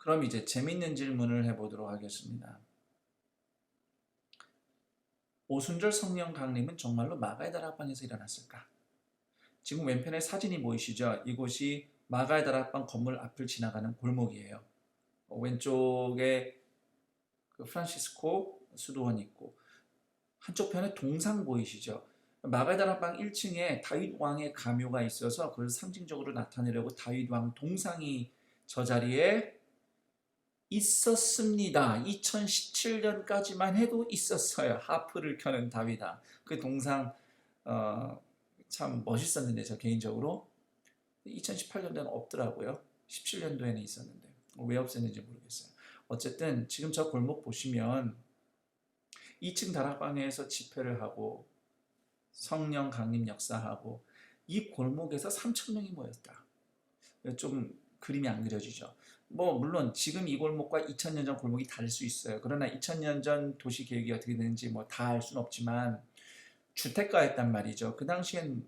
그럼 이제 재밌는 질문을 해보도록 하겠습니다. 오순절 성령 강림은 정말로 마가의 다락방에서 일어났을까? 지금 왼편에 사진이 보이시죠? 이곳이 마가의 다락방 건물 앞을 지나가는 골목이에요. 왼쪽에 그 프란시스코 수도원이 있고 한쪽 편에 동상 보이시죠? 마가의 다락방 1층에 다윗 왕의 가묘가 있어서 그걸 상징적으로 나타내려고 다윗 왕 동상이 저 자리에 있었습니다. 2017년까지만 해도 있었어요. 하프를 켜는 다윗아. 그 동상 참 멋있었는데 저 개인적으로 2018년도에는 없더라고요. 17년도에는 있었는데 왜 없었는지 모르겠어요. 어쨌든 지금 저 골목 보시면 2층 다락방에서 집회를 하고 성령 강림 역사하고 이 골목에서 3,000명이 모였다. 좀 그림이 안 그려지죠. 뭐 물론 지금 이 골목과 2000년 전 골목이 다를 수 있어요. 그러나 2000년 전 도시 계획이 어떻게 되는지 뭐 다 알 수는 없지만 주택가였단 말이죠. 그 당시엔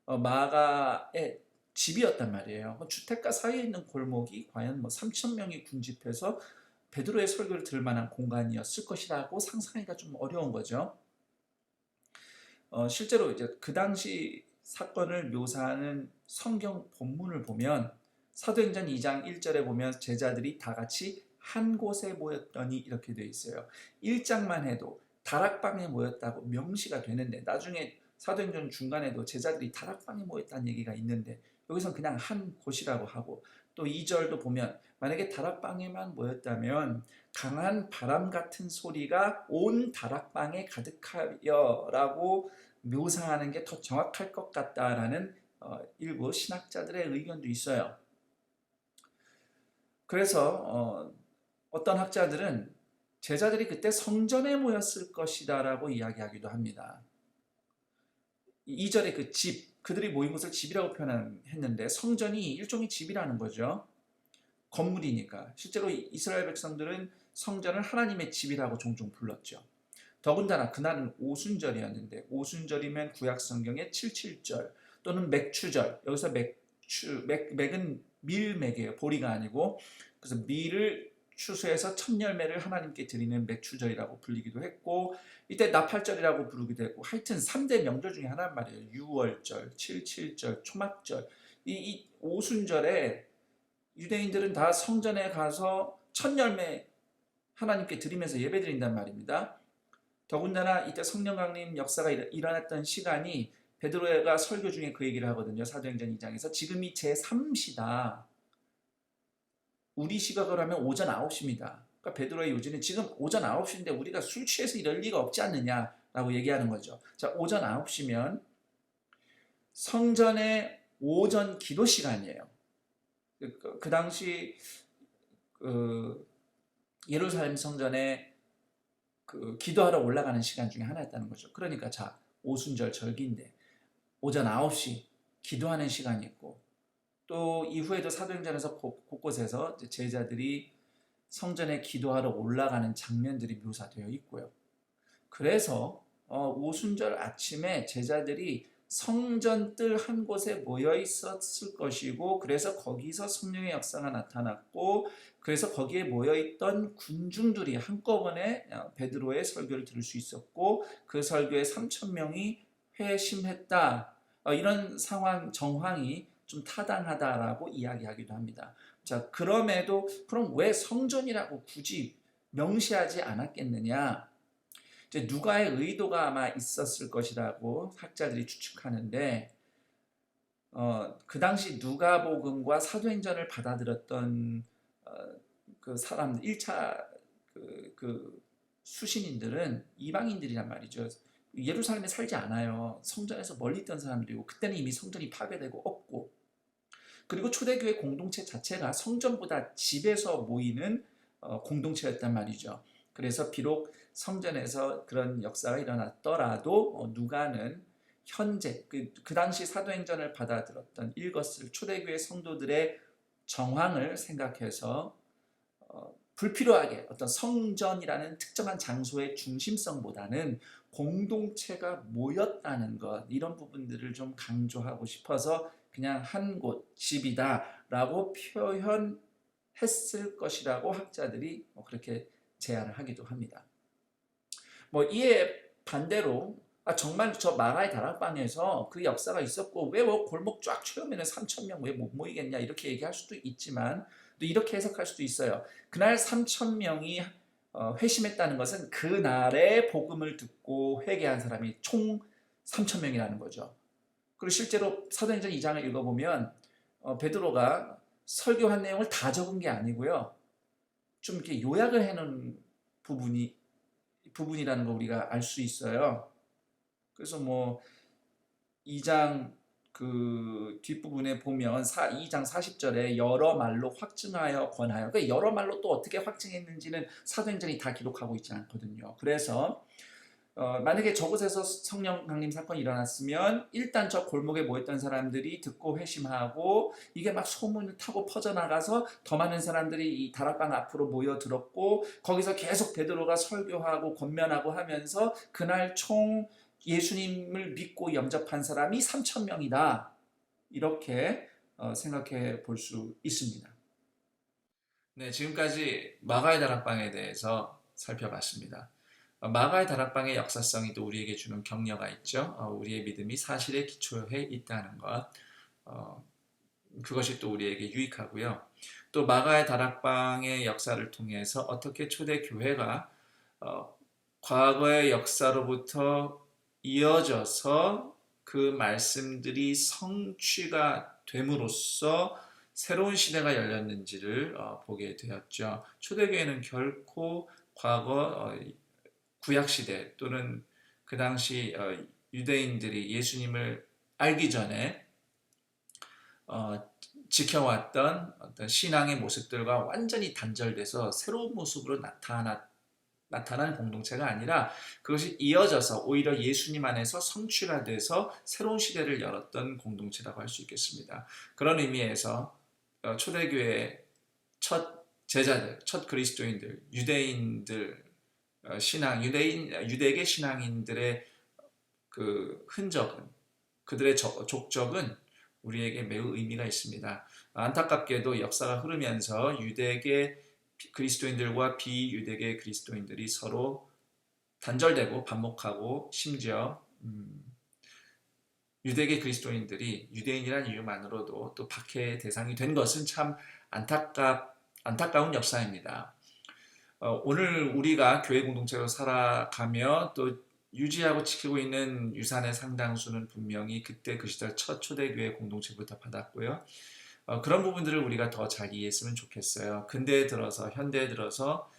마가의 집이었단 말이에요. 주택가 사이에 있는 골목이 과연 뭐 3,000명이 군집해서 베드로의 설교를 들을 만한 공간이었을 것이라고 상상하기가 좀 어려운 거죠. 실제로 이제 그 당시 사건을 묘사하는 성경 본문을 보면 사도행전 2장 1절에 보면 제자들이 다 같이 한 곳에 모였더니 이렇게 되어 있어요. 1장만 해도 다락방에 모였다고 명시가 되는데 나중에 사도행전 중간에도 제자들이 다락방에 모였다는 얘기가 있는데 여기선 그냥 한 곳이라고 하고 또 2절도 보면 만약에 다락방에만 모였다면 강한 바람 같은 소리가 온 다락방에 가득하여 라고 묘사하는 게 더 정확할 것 같다라는 일부 신학자들의 의견도 있어요. 그래서 어떤 학자들은 제자들이 그때 성전에 모였을 것이다 라고 이야기하기도 합니다. 2절에 그 집, 그들이 모인 곳을 집이라고 표현했는데 성전이 일종의 집이라는 거죠. 건물이니까. 실제로 이스라엘 백성들은 성전을 하나님의 집이라고 종종 불렀죠. 더군다나 그날은 오순절이었는데 오순절이면 구약 성경의 77절 또는 맥추절, 여기서 맥은 밀맥이에요. 보리가 아니고. 그래서 밀을 추수해서 첫 열매를 하나님께 드리는 맥추절이라고 불리기도 했고 이때 나팔절이라고 부르기도 했고 하여튼 3대 명절 중에 하나란 말이에요. 유월절, 77절, 초막절. 이 오순절에 유대인들은 다 성전에 가서 첫 열매 하나님께 드리면서 예배드린단 말입니다. 더군다나 이때 성령 강림 역사가 일어났던 시간이 베드로가 설교 중에 그 얘기를 하거든요. 사도행전 2장에서 지금이 제3시다. 우리 시각으로 하면 오전 9시입니다. 그러니까 베드로의 요지는 지금 오전 9시인데 우리가 술 취해서 이럴 리가 없지 않느냐라고 얘기하는 거죠. 자, 오전 9시면 성전의 오전 기도 시간이에요. 그 당시 예루살렘 성전에 기도하러 올라가는 시간 중에 하나였다는 거죠. 그러니까 자, 오순절 절기인데 오전 9시 기도하는 시간이 있고 또 이후에도 사도행전에서 곳곳에서 제자들이 성전에 기도하러 올라가는 장면들이 묘사되어 있고요. 그래서 오순절 아침에 제자들이 성전 뜰 한 곳에 모여 있었을 것이고 그래서 거기서 성령의 역사가 나타났고 그래서 거기에 모여 있던 군중들이 한꺼번에 베드로의 설교를 들을 수 있었고 그 설교에 3,000명이 회심했다. 이런 상황 정황이 좀 타당하다라고 이야기하기도 합니다. 자, 그럼에도 그럼 왜 성전이라고 굳이 명시하지 않았겠느냐? 이제 누가의 의도가 아마 있었을 것이라고 학자들이 추측하는데 그 당시 누가복음과 사도행전을 받아들였던 그 사람들 1차 그 수신인들은 이방인들이란 말이죠. 예루살렘에 살지 않아요. 성전에서 멀리 있던 사람들이고 그때는 이미 성전이 파괴되고 없고 그리고 초대교회 공동체 자체가 성전보다 집에서 모이는 공동체였단 말이죠. 그래서 비록 성전에서 그런 역사가 일어났더라도 누가는 현재 그 당시 사도행전을 받아들였던 읽었을 초대교회 성도들의 정황을 생각해서 불필요하게 어떤 성전이라는 특정한 장소의 중심성보다는 공동체가 모였다는 것 이런 부분들을 좀 강조하고 싶어서 그냥 한 곳 집이다 라고 했을 것이라고 학자들이 그렇게 제안을 하기도 합니다. 이에 반대로 정말 저 마가의 다락방에서 그 역사가 있었고 왜 골목 쫙 채우면 3천 명 왜 못 모이겠냐 이렇게 얘기할 수도 있지만 또 이렇게 해석할 수도 있어요. 그날 3천 명이 회심했다는 것은 그날의 복음을 듣고 회개한 사람이 총 3천 명이라는 거죠. 그리고 실제로 사도행전 2장을 읽어보면 베드로가 설교한 내용을 다 적은 게 아니고요. 좀 이렇게 요약을 해놓은 부분이라는 거 우리가 알 수 있어요. 그래서 2장 그 뒷부분에 보면 2장 40절에 여러 말로 확증하여 권하여, 그러니까 여러 말로 또 어떻게 확증했는지는 사도행전이 다 기록하고 있지 않거든요. 그래서 만약에 저곳에서 성령 강림 사건이 일어났으면 일단 저 골목에 모였던 사람들이 듣고 회심하고 이게 막 소문을 타고 퍼져나가서 더 많은 사람들이 이 다락방 앞으로 모여들었고 거기서 계속 베드로가 설교하고 권면하고 하면서 그날 총 예수님을 믿고 영접한 사람이 3천 명이다. 이렇게 생각해 볼 수 있습니다. 네, 지금까지 마가의 다락방에 대해서 살펴봤습니다. 마가의 다락방의 역사성이 또 우리에게 주는 격려가 있죠. 우리의 믿음이 사실에 기초해 있다는 것. 그것이 또 우리에게 유익하고요. 또 마가의 다락방의 역사를 통해서 어떻게 초대교회가 과거의 역사로부터 이어져서 그 말씀들이 성취가 됨으로써 새로운 시대가 열렸는지를 보게 되었죠. 초대교회는 결코 과거 구약시대 또는 그 당시 유대인들이 예수님을 알기 전에 지켜왔던 어떤 신앙의 모습들과 완전히 단절돼서 새로운 모습으로 나타난 공동체가 아니라 그것이 이어져서 오히려 예수님 안에서 성취가 돼서 새로운 시대를 열었던 공동체라고 할 수 있겠습니다. 그런 의미에서 초대교회의 첫 제자들, 첫 그리스도인들, 유대인들 유대계 신앙인들의 그 흔적은, 그들의 족적은 우리에게 매우 의미가 있습니다. 안타깝게도 역사가 흐르면서 유대계 그리스도인들과 비유대계 그리스도인들이 서로 단절되고 반목하고 심지어 유대계 그리스도인들이 유대인이라는 이유만으로도 또 박해의 대상이 된 것은 참 안타까운 역사입니다. 오늘 우리가 교회 공동체로 살아가며 또 유지하고 지키고 있는 유산의 상당수는 분명히 그때 그 시절 첫 초대교회 공동체부터 받았고요. 그런 부분들을 우리가 더 잘 이해했으면 좋겠어요. 근대에 들어서, 현대에 들어서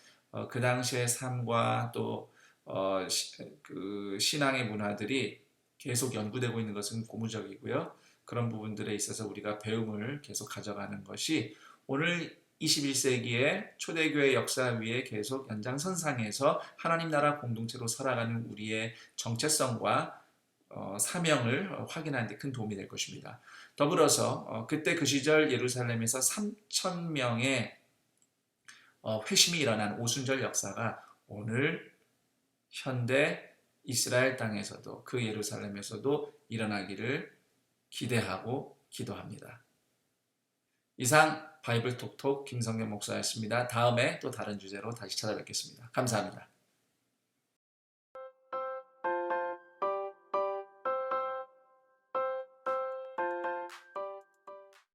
그 당시의 삶과 또 그 신앙의 문화들이 계속 연구되고 있는 것은 고무적이고요. 그런 부분들에 있어서 우리가 배움을 계속 가져가는 것이 오늘 21세기의 초대교회 역사 위에 계속 연장선상에서 하나님 나라 공동체로 살아가는 우리의 정체성과 사명을 확인하는 데 큰 도움이 될 것입니다. 더불어서 그때 그 시절 예루살렘에서 3천 명의 회심이 일어난 오순절 역사가 오늘 현대 이스라엘 땅에서도 그 예루살렘에서도 일어나기를 기대하고 기도합니다. 이상 바이블 톡톡 김성경 목사였습니다. 다음에 또 다른 주제로 다시 찾아뵙겠습니다. 감사합니다.